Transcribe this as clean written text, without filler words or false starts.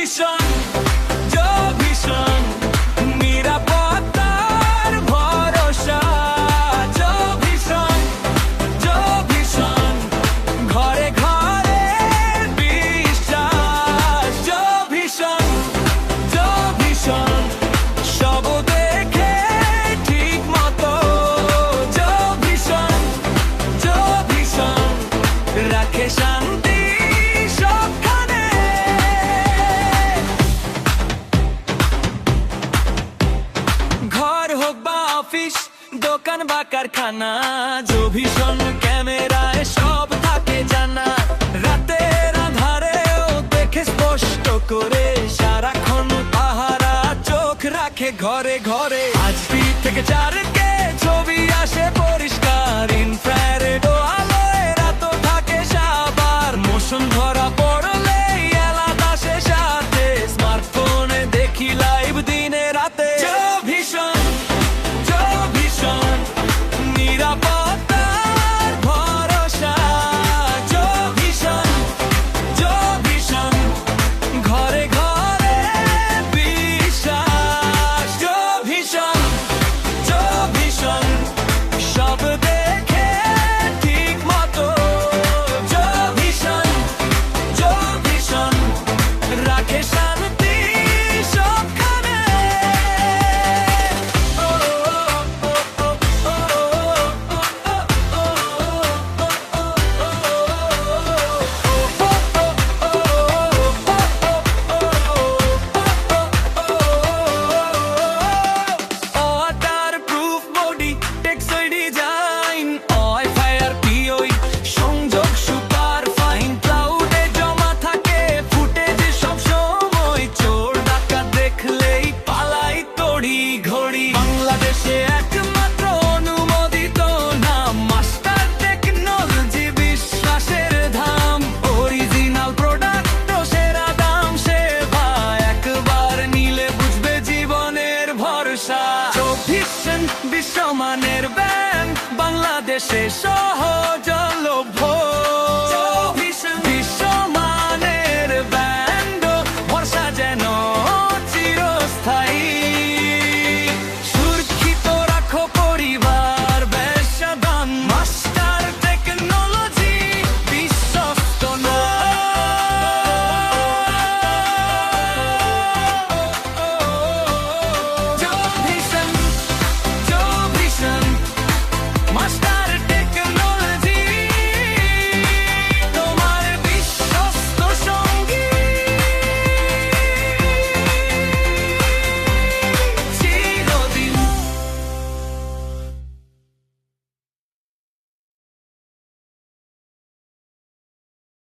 ভীষণ ভীষণ নিরাপত্তার ভরসা। ভীষণ ভীষণ ঘরে ঘরে বিশ্বাস। ভীষণ ভীষণ সব দেখে ঠিক মতো। ভীষণ ভীষণ রাখে শান্তি সবখানে। ঘর হোক বা অফিস, দোকান বা কারখানা, ভীষণ ক্যামেরায় সব থাকে জানা। রাতের আধারেও দেখে স্পষ্ট করে, সারাক্ষণ পাহারা চোখ রাখে ঘরে ঘরে। আজ 2 থেকে 4K ছবি আসে পরিষ্কার, ইনফ্রারেড আলোয় রাত থাকে সাবার। মোশন ধরা পড়লে অ্যালার্ট আসে সাথে, স্মার্টফোনে দেখি লাইভ দিনে রাতে। ভীষণ ভীষণ নিরাপত্তার ভরসা। ভীষণ ভীষণ ঘরে ঘরে বিশ্বাস। ভীষণ ভীষণ সব দেখে ঠিক মতো। ভীষণ ভীষণ রাখে শান্তি সবখানে। Waterproof body, টেকসই ডিজাইন, ফায়ার পিওই সংযোগ সুপার ফাইন। ক্লাউডে জমা থাকে ফুটেজ সব সময়, চোর ডাকাত দেখলেই পালাই তড়ি ঘড়ি। বাংলাদেশে একমাত্র অনুমোদিত নাম, মাস্টার টেকনোলজি বিশ্বাসের ধাম। অরিজিনাল প্রোডাক্ট সেরা দাম, সেবা একবার নিলে বুঝবে জীবনের ভরসা। ভীষণ বিশ্বমানের ব্যাংক, বাংলাদেশে সহ